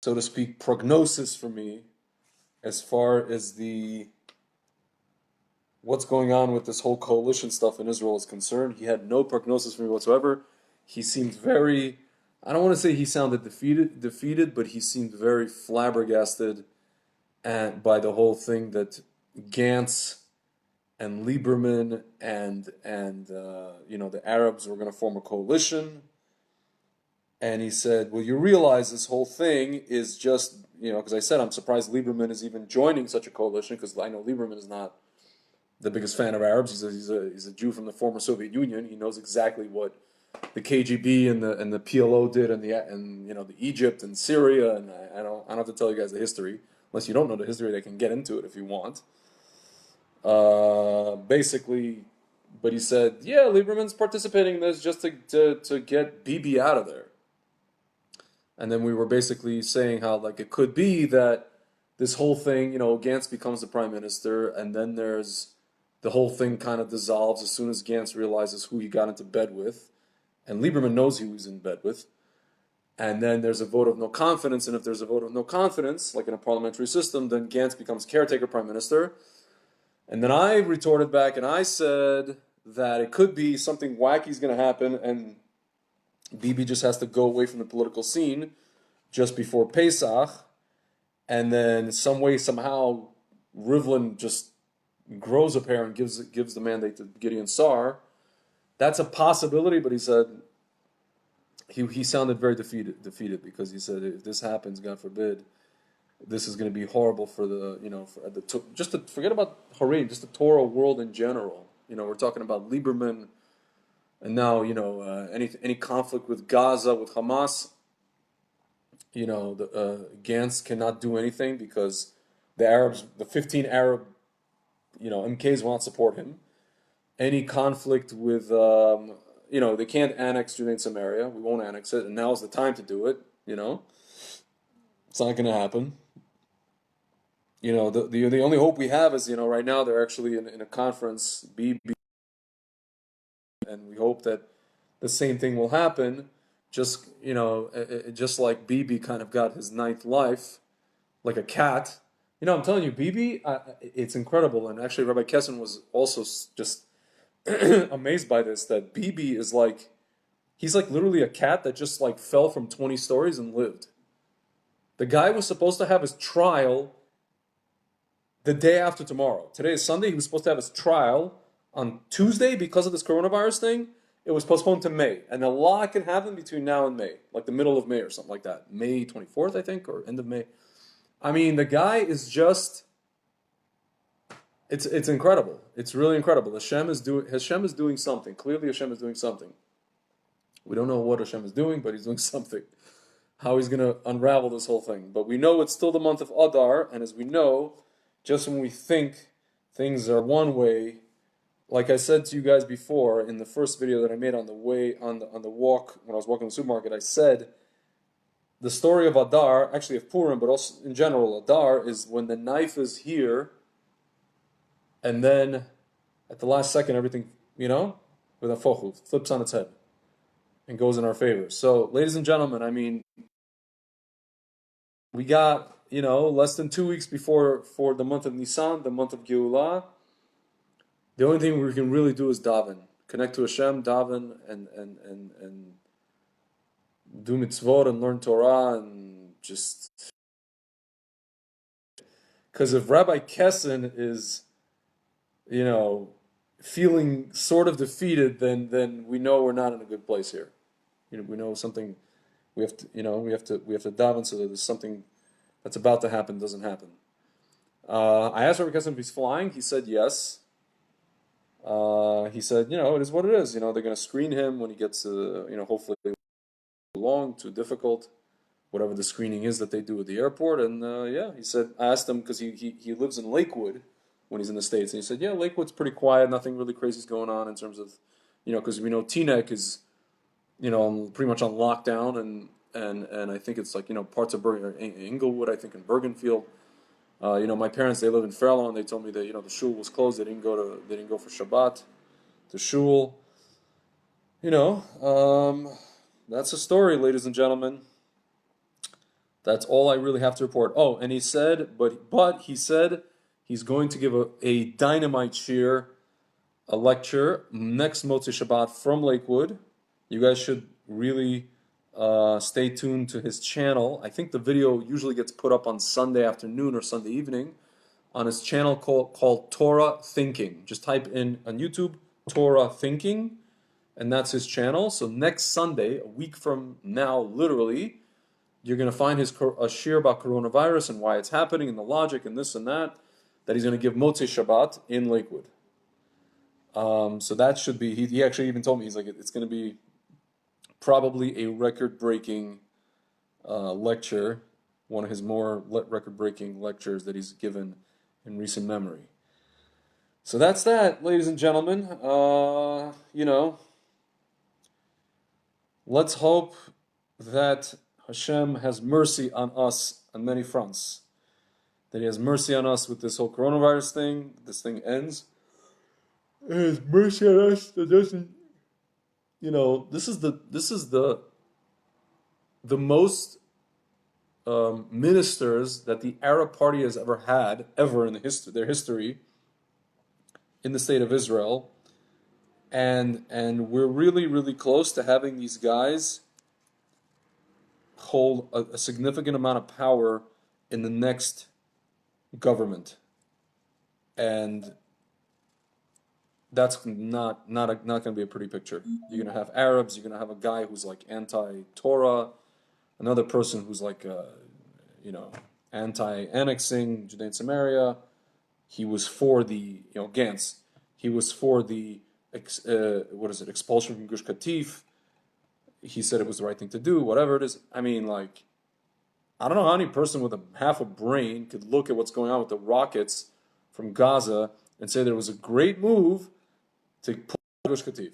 so to speak, prognosis for me as far as the what's going on with this whole coalition stuff in Israel is concerned. He had no prognosis for me whatsoever. He seemed very, I don't want to say he sounded defeated, but he seemed very flabbergasted by the whole thing that Gantz and Lieberman and the Arabs were going to form a coalition. And he said, "Well, you realize this whole thing is just because I said I'm surprised Lieberman is even joining such a coalition because I know Lieberman is not the biggest fan of Arabs. He's a Jew from the former Soviet Union. He knows exactly what the KGB and the PLO did the Egypt and Syria, and I don't have to tell you guys the history unless you don't know the history. They can get into it if you want. Basically, but he said, yeah, Lieberman's participating in this just to get Bibi out of there. And then we were basically saying how like it could be that this whole thing, Gantz becomes the prime minister, and then there's the whole thing kind of dissolves as soon as Gantz realizes who he got into bed with, and Lieberman knows who he's in bed with, and then there's a vote of no confidence, and if there's a vote of no confidence, like in a parliamentary system, then Gantz becomes caretaker prime minister. And then I retorted back and I said that it could be something wacky is going to happen, and Bibi just has to go away from the political scene just before Pesach, and then some way, somehow, Rivlin just grows a pair and gives the mandate to Gideon Sar. That's a possibility, but he said he sounded very defeated because he said if this happens, God forbid, this is going to be horrible for just to forget about Harim, just the Torah world in general. We're talking about Lieberman, and now any conflict with Gaza with Hamas. Gantz cannot do anything because the Arabs, the 15 Arab, MKs will not support him. Any conflict with, they can't annex Judea and Samaria. We won't annex it, and now's the time to do it. It's not going to happen. The only hope we have is, right now they're actually in a conference, BB, and we hope that the same thing will happen. Just just like Bibi kind of got his ninth life, like a cat. I'm telling you, Bibi, it's incredible. And actually, Rabbi Kessin was also just amazed by this. That Bibi is he's like literally a cat that just like fell from 20 stories and lived. The guy was supposed to have his trial the day after tomorrow. Today is Sunday. He was supposed to have his trial on Tuesday because of this coronavirus thing. It was postponed to May, and a lot can happen between now and May, like the middle of May or something like that. May 24th, I think, or end of May. I mean, the guy is just, it's incredible. It's really incredible. Hashem is doing something. Clearly Hashem is doing something. We don't know what Hashem is doing, but he's doing something. How he's going to unravel this whole thing. But we know it's still the month of Adar, and as we know, just when we think things are one way, like I said to you guys before in the first video that I made on the way on the walk when I was walking the supermarket, I said the story of Adar, actually of Purim, but also in general, Adar is when the knife is here, and then at the last second everything, with a fochu, flips on its head and goes in our favor. So, ladies and gentlemen, I mean, we got less than 2 weeks before for the month of Nisan, the month of Geulah. The only thing we can really do is daven, connect to Hashem, daven, and do mitzvot and learn Torah and just because if Rabbi Kessin is, feeling sort of defeated, then we know we're not in a good place here. We know something. We have to daven so that there's something that's about to happen doesn't happen. I asked Rabbi Kessin if he's flying. He said yes. He said, it is what it is. They're going to screen him when he gets, hopefully too long, too difficult, whatever the screening is that they do at the airport. And he said, I asked him because he lives in Lakewood when he's in the States. And he said, yeah, Lakewood's pretty quiet. Nothing really crazy is going on in terms of, because we know Teaneck is, pretty much on lockdown. And I think it's like, parts of Inglewood, I think in Bergenfield. My parents, they live in Fairlawn, and they told me that, the shul was closed. They didn't go for Shabbat to shul. That's the story, ladies and gentlemen. That's all I really have to report. Oh, and he said, but he said he's going to give a dynamite cheer, a lecture next Motzei Shabbat from Lakewood. You guys should really stay tuned to his channel. I think the video usually gets put up on Sunday afternoon or Sunday evening on his channel called Torah Thinking. Just type in on YouTube Torah Thinking, and that's his channel. So next Sunday, a week from now, literally, you're going to find his a shir about coronavirus and why it's happening and the logic and this and that he's going to give Motzei Shabbat in Lakewood. So that should be, he actually even told me, he's like, it's going to be probably a record-breaking lecture, one of his more record-breaking lectures that he's given in recent memory. So that's that, ladies and gentlemen. Let's hope that Hashem has mercy on us on many fronts. That he has mercy on us with this whole coronavirus thing. This thing ends. And he has mercy on us that doesn't. This is the most ministers that the Arab Party has ever had, ever in their history, in the state of Israel, and we're really, really close to having these guys hold a significant amount of power in the next government, and that's not going to be a pretty picture. You're going to have Arabs. You're going to have a guy who's like anti-Torah, another person who's like anti-annexing Judea and Samaria. He was for the Gantz. He was for the expulsion from Gush Katif. He said it was the right thing to do. Whatever it is. I mean, like, I don't know how any person with half a brain could look at what's going on with the rockets from Gaza and say there was a great move to pull Gush Katif.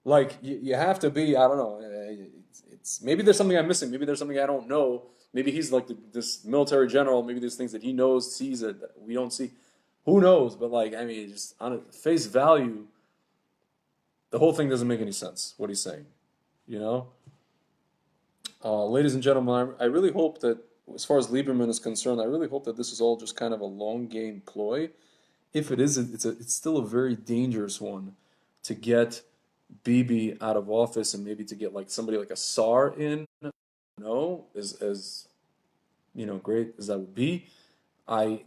Like, you have to be, I don't know, it's maybe there's something I'm missing, maybe there's something I don't know, maybe he's like this military general, maybe there's things that he knows, sees that we don't see, who knows, but like, I mean, just on face value, the whole thing doesn't make any sense, what he's saying, Ladies and gentlemen, I really hope that, as far as Lieberman is concerned, I really hope that this is all just kind of a long game ploy. If it is, it's still a very dangerous one to get Bibi out of office and maybe to get like somebody like a Sar in. As great as that would be,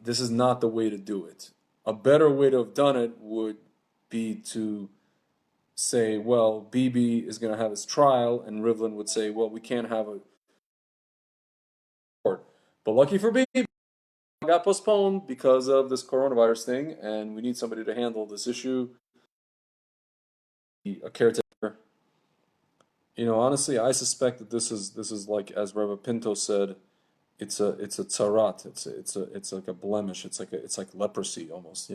this is not the way to do it. A better way to have done it would be to say, well, Bibi is going to have his trial, and Rivlin would say, well, we can't have a court. But lucky for Bibi, got postponed because of this coronavirus thing, and we need somebody to handle this issue. A caretaker. Honestly, I suspect that this is like, as Rabbi Pinto said, it's a tzarat. It's like a blemish. It's like leprosy almost.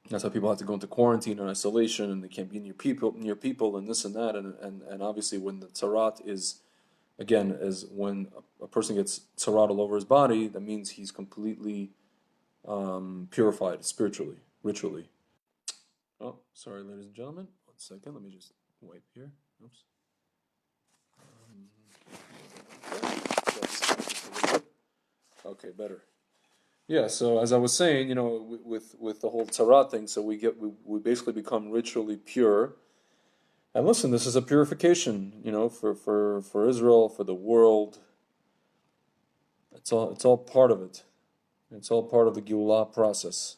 That's how people have to go into quarantine and isolation, and they can't be near people, and this and that, and obviously when the tzarat is, again, as when a person gets tzarat all over his body, that means he's completely purified spiritually, ritually. Oh, sorry, ladies and gentlemen. 1 second, let me just wipe here. Oops. Okay, better. Yeah, so as I was saying, with the whole Tzarat thing, so we basically become ritually pure. And listen, this is a purification, for Israel, for the world. It's all part of it. It's all part of the Geulah process.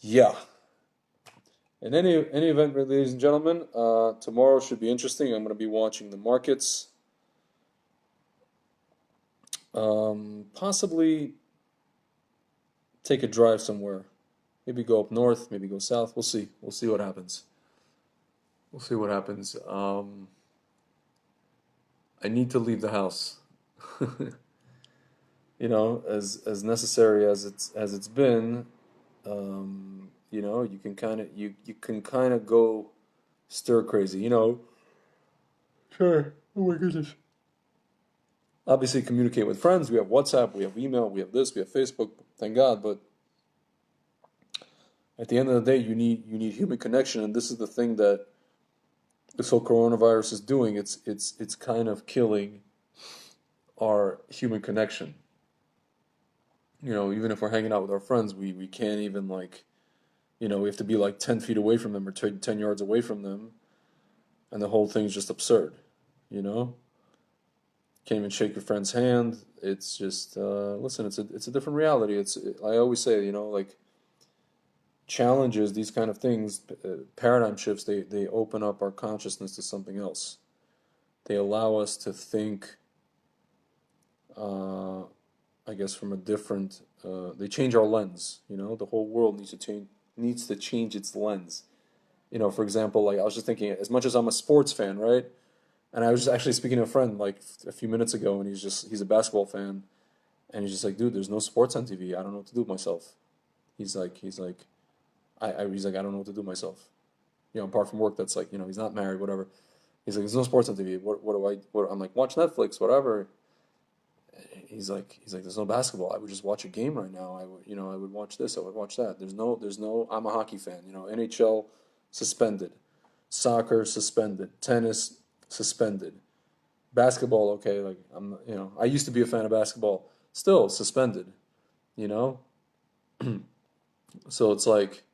Yeah. In any event, ladies and gentlemen, tomorrow should be interesting. I'm going to be watching the markets. Possibly take a drive somewhere. Maybe go up north, maybe go south. We'll see. We'll see what happens. We'll see what happens. I need to leave the house. As necessary as it's been, you can kind of go stir crazy, Sure. Oh my goodness. Obviously, communicate with friends. We have WhatsApp, we have email, we have this, we have Facebook. Thank God, but at the end of the day, you need human connection, and this is the thing that this whole coronavirus is doing, it's kind of killing our human connection. Even if we're hanging out with our friends, we can't even like, we have to be like 10 feet away from them or 10 yards away from them, and the whole thing's just absurd, you know? Can't even shake your friend's hand. It's just, listen, it's a different reality. I always say, like challenges, these kind of things, paradigm shifts, they open up our consciousness to something else. They allow us to think, uh, I guess, from a different. They change our lens. The whole world needs to change its lens. For example, like I was just thinking, as much as I'm a sports fan, right? And I was just actually speaking to a friend like a few minutes ago, and he's a basketball fan, and he's just like, dude, there's no sports on TV. I don't know what to do with myself. He's like, he's like, I don't know what to do with myself. Apart from work, that's like, he's not married, whatever. He's like, there's no sports on TV. What do I? What I'm like, watch Netflix, whatever. He's like, there's no basketball. I would just watch a game right now. I would watch this. I would watch that. There's no. I'm a hockey fan. NHL suspended, soccer suspended, tennis suspended, basketball. Okay, like I used to be a fan of basketball. Still suspended. You know, so it's like,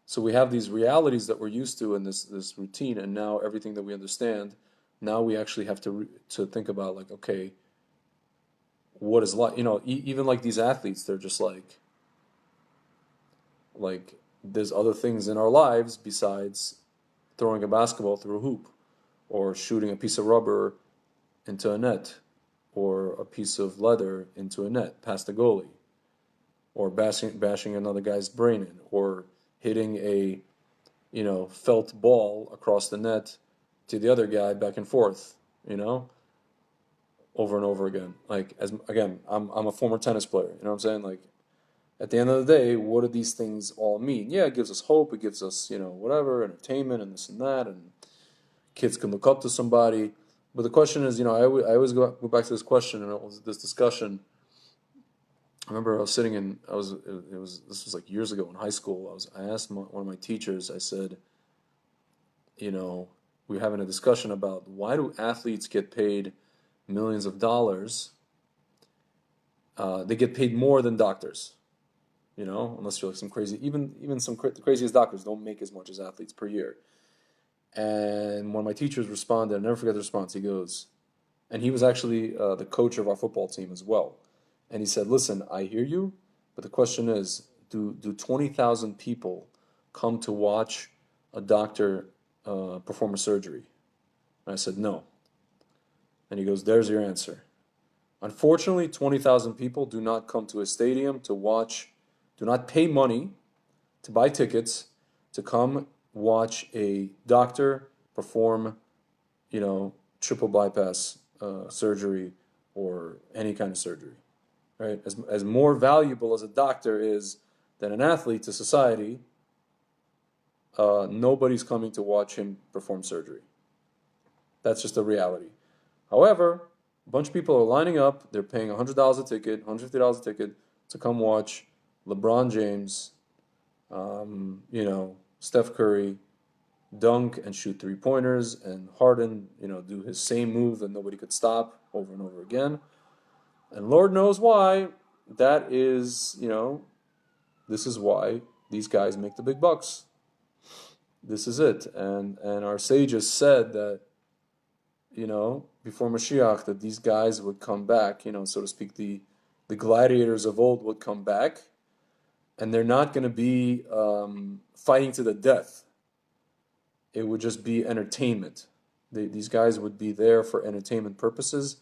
so we have these realities that we're used to in this routine, and now everything that we understand, now we actually have to think about like, okay, what is life? Even like these athletes, they're just like there's other things in our lives besides throwing a basketball through a hoop, or shooting a piece of rubber into a net, or a piece of leather into a net past the goalie, or bashing another guy's brain in, or hitting a felt ball across the net to the other guy back and forth, you know, over and over again. Like, as again, I'm a former tennis player. You know what I'm saying? Like, at the end of the day, what do these things all mean? Yeah, it gives us hope. It gives us, whatever, entertainment and this and that, and kids can look up to somebody. But the question is, I always go back to this question, and it was this discussion. I remember I was sitting in, I was, it was, this was like years ago in high school. I asked one of my teachers, I said, we were having a discussion about why do athletes get paid millions of dollars? They get paid more than doctors, unless you're like some crazy, even some the craziest doctors don't make as much as athletes per year. And one of my teachers responded, I'll never forget the response. He goes, and he was actually the coach of our football team as well. And he said, listen, I hear you, but the question is, do 20,000 people come to watch a doctor perform a surgery? And I said, no. And he goes, there's your answer. Unfortunately, 20,000 people do not come to a stadium to watch, do not pay money to buy tickets to come watch a doctor perform, triple bypass surgery or any kind of surgery, right? As more valuable as a doctor is than an athlete to society, nobody's coming to watch him perform surgery. That's just the reality. However, a bunch of people are lining up. They're paying $100 a ticket, $150 a ticket to come watch LeBron James, Steph Curry dunk and shoot 3-pointers, and Harden, do his same move that nobody could stop over and over again. And Lord knows why. That is, this is why these guys make the big bucks. This is it. And our sages said that, before Mashiach, that these guys would come back, so to speak, the gladiators of old would come back, and they're not going to be fighting to the death. It would just be entertainment. These guys would be there for entertainment purposes.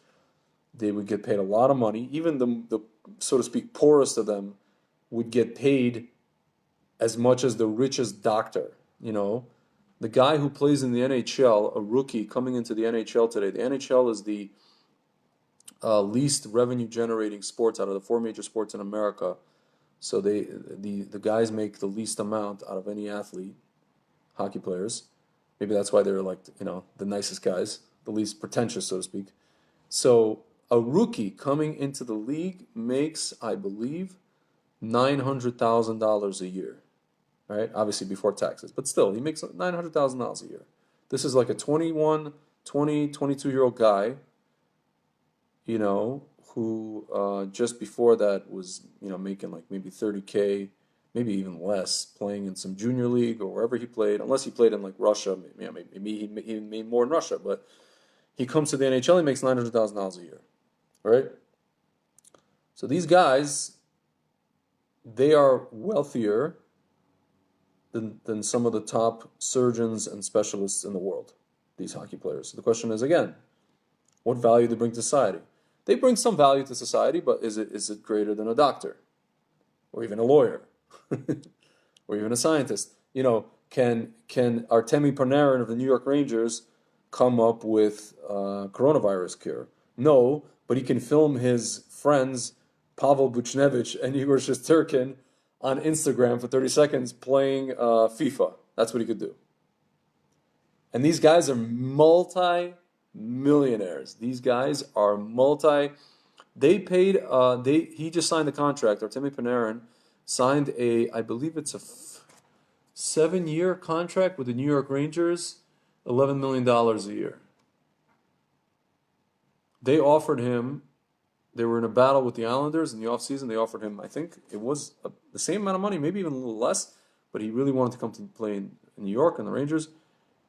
They would get paid a lot of money. Even the so to speak, poorest of them would get paid as much as the richest doctor. The guy who plays in the NHL, a rookie coming into the NHL today. The NHL is the least revenue generating sports out of the four major sports in America. So the guys make the least amount out of any athlete, hockey players. Maybe that's why they're like, the nicest guys, the least pretentious, so to speak. So a rookie coming into the league makes, I believe, $900,000 a year, right? Obviously before taxes, but still, he makes $900,000 a year. This is like a 21, 20, 22-year-old guy, you know, who just before that was, making like maybe 30K, maybe even less, playing in some junior league or wherever he played, unless he played in like Russia, maybe he made more in Russia, but he comes to the NHL, he makes $900,000 a year, right? So these guys, they are wealthier than some of the top surgeons and specialists in the world, these hockey players. So the question is, again, what value do they bring to society? They bring some value to society, but is it greater than a doctor? Or even a lawyer? Or even a scientist? Can Artemi Panarin of the New York Rangers come up with a coronavirus cure? No, but he can film his friends Pavel Buchnevich and Igor Shesterkin on Instagram for 30 seconds playing FIFA. That's what he could do. And these guys are multi-millionaires. These guys are They paid. He just signed the contract. Artemi Panarin signed I believe it's a 7-year contract with the New York Rangers, $11 million a year. They offered him. They were in a battle with the Islanders in the offseason. They offered him, I think it was the same amount of money, maybe even a little less, but he really wanted to come to play in New York and the Rangers.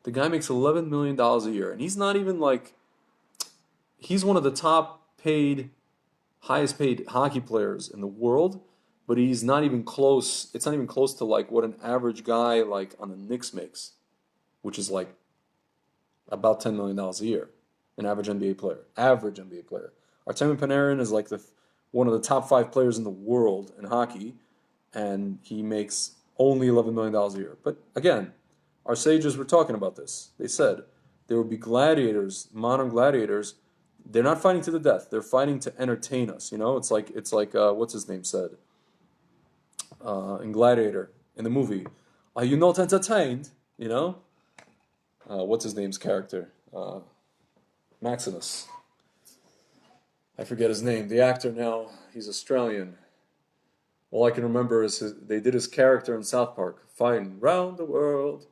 The guy makes $11 million a year, and he's not even like, he's one of the highest paid hockey players in the world, but he's not even close. It's not even close to like what an average guy like on the Knicks makes, which is like about $10 million a year. An average NBA player. Average NBA player. Artemi Panarin is like one of the top 5 players in the world in hockey, and he makes only $11 million a year. But again, our sages were talking about this. They said there would be gladiators, modern gladiators. They're not fighting to the death. They're fighting to entertain us. It's like what's his name said in Gladiator in the movie. Are you not entertained? What's his name's character? Maximus. I forget his name. The actor now, he's Australian. All I can remember is they did his character in South Park, fighting round the world.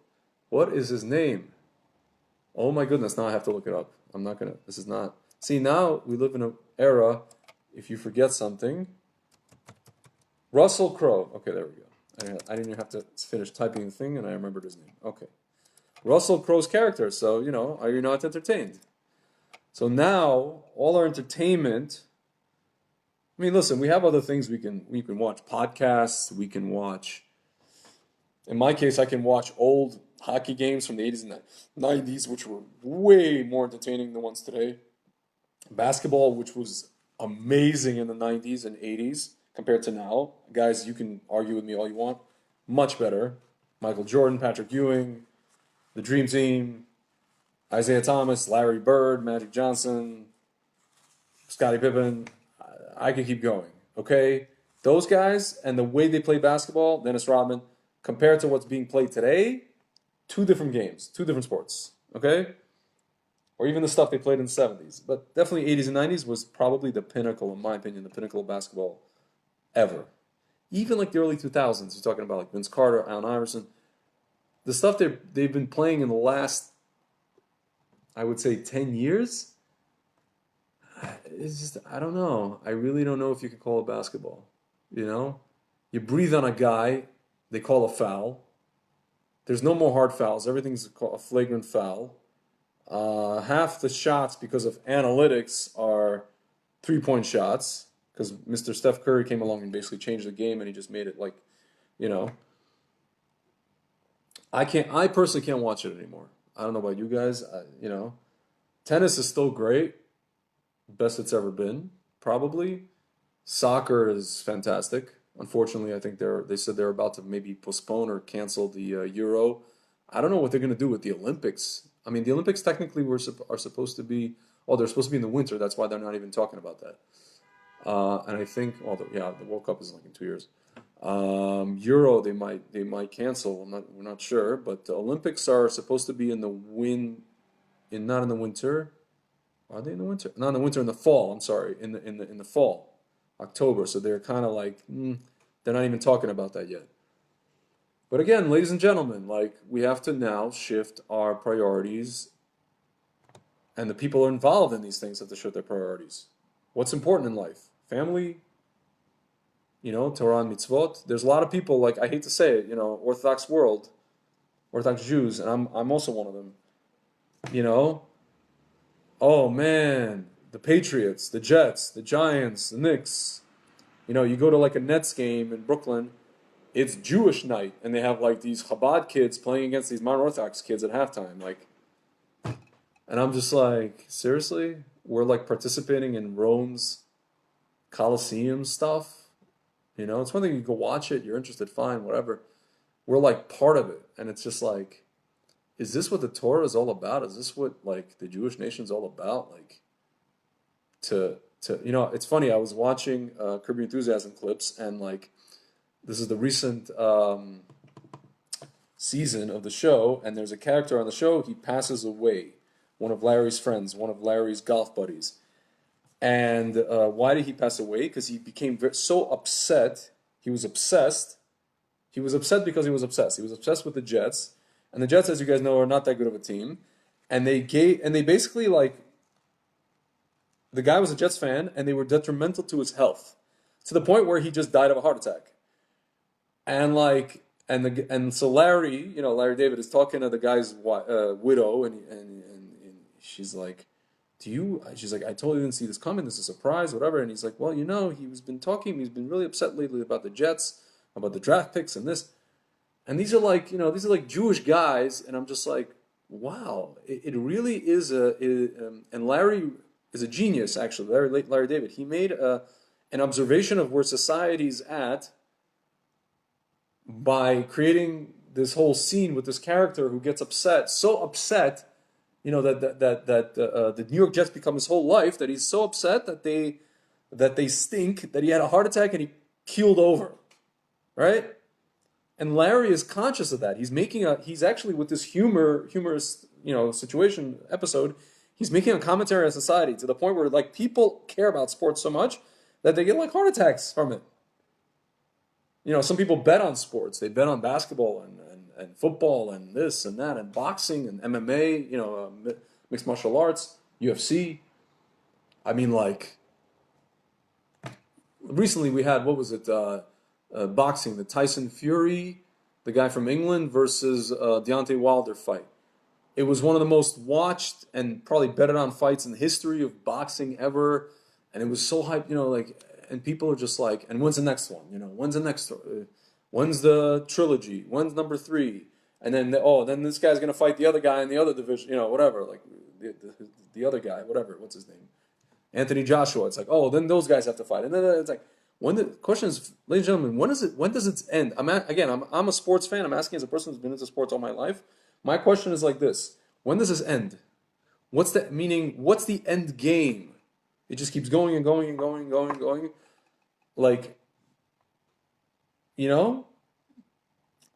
What is his name? Oh my goodness, now I have to look it up. This is not. See, now we live in an era, if you forget something. Russell Crowe. Okay, there we go. I didn't even have to finish typing the thing, and I remembered his name. Okay. Russell Crowe's character. So, are you not entertained? So now, all our entertainment. I mean, listen, we have other things we can watch. Podcasts, we can watch. In my case, I can watch old hockey games from the 80s and 90s, which were way more entertaining than the ones today. Basketball, which was amazing in the 90s and 80s compared to now. Guys, you can argue with me all you want. Much better. Michael Jordan, Patrick Ewing, the Dream Team, Isaiah Thomas, Larry Bird, Magic Johnson, Scottie Pippen. I could keep going, okay? Those guys and the way they play basketball, Dennis Rodman, compared to what's being played today, 2 different games, 2 different sports, okay? Or even the stuff they played in the 70s. But definitely 80s and 90s was probably the pinnacle, in my opinion, the pinnacle of basketball ever. Even like the early 2000s, you're talking about like Vince Carter, Allen Iverson. The stuff they've been playing in the last, I would say, 10 years, it's just, I don't know. I really don't know if you could call it basketball. You breathe on a guy, they call a foul. There's no more hard fouls. Everything's a flagrant foul. Half the shots, because of analytics, are 3-point shots, because Mr. Steph Curry came along and basically changed the game, and he just made it like, I personally can't watch it anymore. I don't know about you guys. Tennis is still great. Best it's ever been, probably. Soccer is fantastic. Unfortunately, I think they said they're about to maybe postpone or cancel the Euro. I don't know what they're going to do with the Olympics. I mean, the Olympics technically are supposed to be. Oh, they're supposed to be in the winter. That's why they're not even talking about that. And I think, the World Cup is like in 2 years. Euro they might cancel. We're not sure, but the Olympics are supposed to be not in the winter. Are they in the winter? Not in the winter, in the fall. I'm sorry, in the fall, October. So they're kind of like they're not even talking about that yet. But again, ladies and gentlemen, like we have to now shift our priorities, and the people involved in these things have to shift their priorities. What's important in life? Family, Torah and mitzvot. There's a lot of people, like I hate to say it, Orthodox world, Orthodox Jews, and I'm also one of them. You know, oh man, the Patriots, the Jets, the Giants, the Knicks. You go to like a Nets game in Brooklyn, it's Jewish night, and they have like these Chabad kids playing against these modern Orthodox kids at halftime. Like, and I'm just like, seriously? We're like participating in Rome's Colosseum stuff? It's one thing you go watch it, you're interested, fine, whatever. We're like part of it. And it's just like, is this what the Torah is all about? Is this what like the Jewish nation is all about? Like it's funny, I was watching Curb Your Enthusiasm clips, and like this is the recent season of the show, and there's a character on the show, he passes away. One of Larry's friends, one of Larry's golf buddies. And why did he pass away? Because he became so upset. He was obsessed. He was upset because he was obsessed. He was obsessed with the Jets, and the Jets, as you guys know, are not that good of a team. And they basically like, the guy was a Jets fan, and they were detrimental to his health, to the point where he just died of a heart attack. And like, and so Larry, Larry David is talking to the guy's widow, and she's like, she's like, I totally didn't see this coming. This is a surprise, whatever. And he's like, well, he's been really upset lately about the Jets, about the draft picks and this. And these are like, Jewish guys. And I'm just like, wow, it really is and Larry is a genius, actually, Larry David. He made an observation of where society's at by creating this whole scene with this character who gets upset, so upset, that the New York Jets become his whole life, that he's so upset that they stink, that he had a heart attack and he keeled over, right? And Larry is conscious of that. He's actually, with this humorous, situation episode, he's making a commentary on society to the point where like people care about sports so much that they get like heart attacks from it. Some people bet on sports. They bet on basketball and football and this and that and boxing and MMA, mixed martial arts, UFC. I mean, like, recently we had, what was it, boxing, the Tyson Fury, the guy from England, versus Deontay Wilder fight. It was one of the most watched and probably betted on fights in the history of boxing ever. And it was so hyped, and people are just like, and when's the next one? When's the next? When's the trilogy? When's number 3? And then then this guy's gonna fight the other guy in the other division, whatever, like the other guy, whatever, what's his name? Anthony Joshua. It's like, then those guys have to fight, and then it's like, when the question is, ladies and gentlemen, when does it end? I'm a sports fan. I'm asking as a person who's been into sports all my life. My question is like this: when does this end? What's the meaning? What's the end game? It just keeps going and going and going and going and going. Like,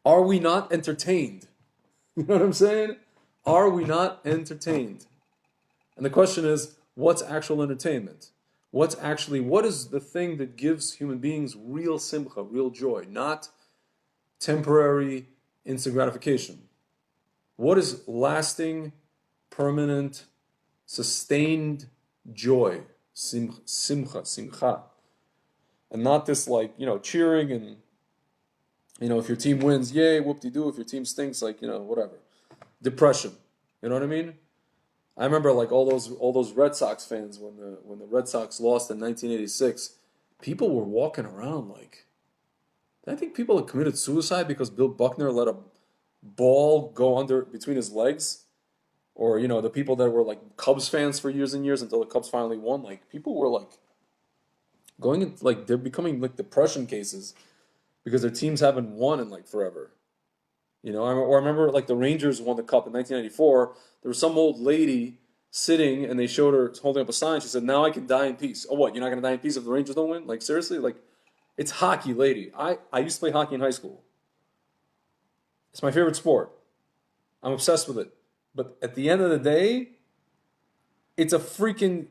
are we not entertained? You know what I'm saying? Are we not entertained? And the question is, what's actual entertainment? What is the thing that gives human beings real simcha, real joy, not temporary instant gratification? What is lasting, permanent, sustained joy? Simcha. And not this like, cheering and, if your team wins, yay, whoop-de-doo. If your team stinks, like, whatever. Depression. You know what I mean? I remember like all those Red Sox fans when the Red Sox lost in 1986, people were walking around like, I think people had committed suicide because Bill Buckner let a ball go under between his legs. Or, the people that were like Cubs fans for years and years until the Cubs finally won, like people were like going into like, they're becoming like depression cases because their teams haven't won in like forever. I remember like the Rangers won the Cup in 1994. There was some old lady sitting and they showed her holding up a sign. She said, "Now I can die in peace." Oh, what? You're not going to die in peace if the Rangers don't win? Like, seriously? Like, it's hockey, lady. I used to play hockey in high school. It's my favorite sport. I'm obsessed with it. But at the end of the day, it's a freaking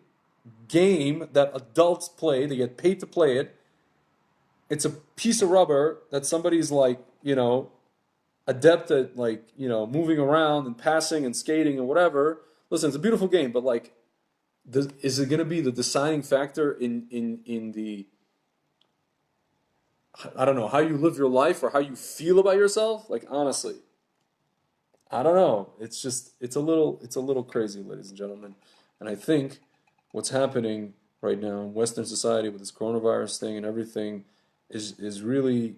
game that adults play. They get paid to play it. It's a piece of rubber that somebody's like, adept at like, moving around and passing and skating and whatever. Listen, it's a beautiful game, but like, is it going to be the deciding factor in the, I don't know, how you live your life or how you feel about yourself? Like, honestly, I don't know. It's just it's a little crazy, ladies and gentlemen. And I think what's happening right now in Western society with this coronavirus thing and everything is really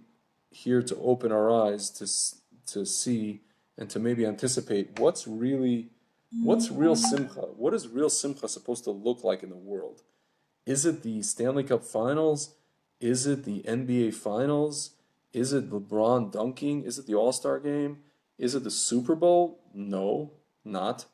here to open our eyes to see and to maybe anticipate what's real simcha. What is real simcha supposed to look like in the world? Is it the Stanley Cup Finals? Is it the NBA Finals? Is it LeBron dunking? Is it the All-Star game? Is it the Super Bowl? No, not.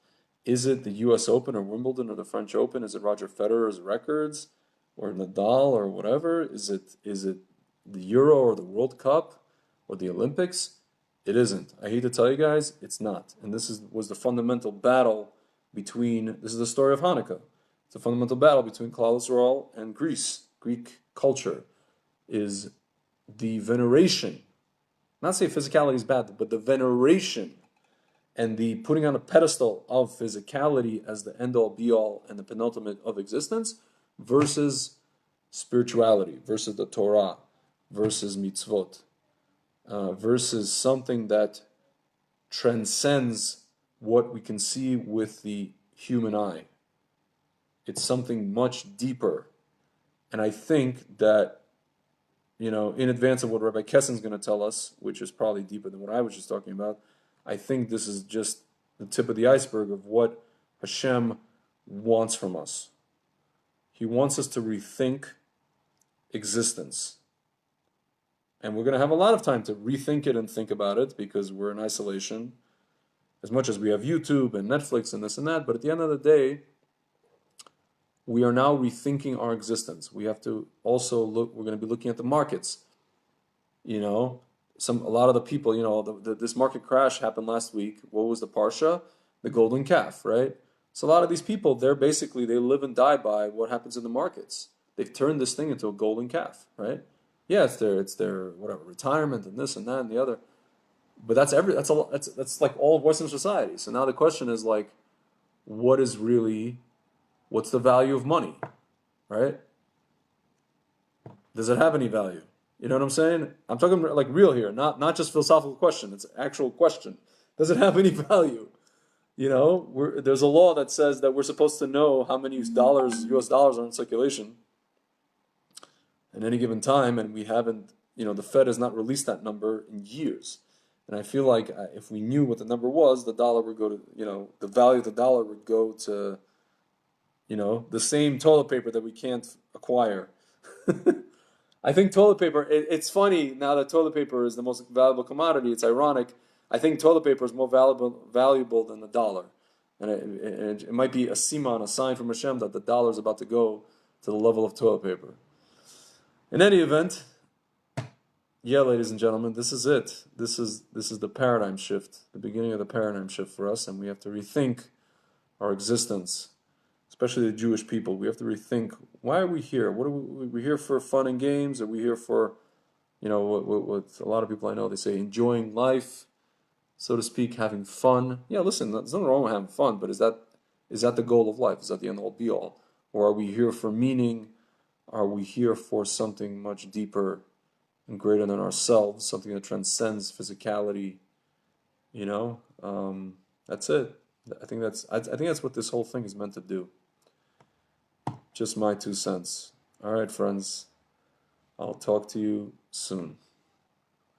Is it the US Open or Wimbledon or the French Open? Is it Roger Federer's records or Nadal or whatever? Is it the Euro or the World Cup or the Olympics? It isn't. I hate to tell you guys, it's not. And was the fundamental battle between, this is the story of Hanukkah. It's a fundamental battle between Klal Yisrael and Greece. Greek culture is the veneration, not say physicality is bad, but the veneration and the putting on a pedestal of physicality as the end-all, be-all, and the penultimate of existence versus spirituality, versus the Torah, versus mitzvot, versus something that transcends what we can see with the human eye. It's something much deeper. And I think that, in advance of what Rabbi Kessen's going to tell us, which is probably deeper than what I was just talking about, I think this is just the tip of the iceberg of what Hashem wants from us. He wants us to rethink existence. And we're going to have a lot of time to rethink it and think about it because we're in isolation, as much as we have YouTube and Netflix and this and that. But at the end of the day, we are now rethinking our existence. We have to also look, we're going to be looking at the markets. A lot of the people, this market crash happened last week. What was the parsha? The golden calf, right? So a lot of these people, they live and die by what happens in the markets. They've turned this thing into a golden calf, right? Yeah, it's their whatever retirement and this and that and the other. But that's like all of Western society. So now the question is like, what's the value of money, right? Does it have any value? You know what I'm saying? I'm talking like real here, not just philosophical question. It's an actual question. Does it have any value? There's a law that says that we're supposed to know how many US dollars are in circulation at any given time, and we haven't, the Fed has not released that number in years. And I feel like if we knew what the number was, the dollar would go to, the value of the dollar would go to, the same toilet paper that we can't acquire. I think toilet paper, it's funny now that toilet paper is the most valuable commodity. It's ironic. I think toilet paper is more valuable than the dollar. And it might be a siman, a sign from Hashem that the dollar is about to go to the level of toilet paper. In any event, yeah, ladies and gentlemen, this is it. This is the paradigm shift, the beginning of the paradigm shift for us, and we have to rethink our existence, especially the Jewish people. We have to rethink, why are we here? What are we here for? Fun and games? Are we here for, what a lot of people I know, they say enjoying life, so to speak, having fun? Yeah, listen, there's nothing wrong with having fun, but is that the goal of life? Is that the end all be all? Or are we here for meaning? Are we here for something much deeper and greater than ourselves, something that transcends physicality? That's it. I think that's what this whole thing is meant to do. Just my 2 cents. All right, friends. I'll talk to you soon.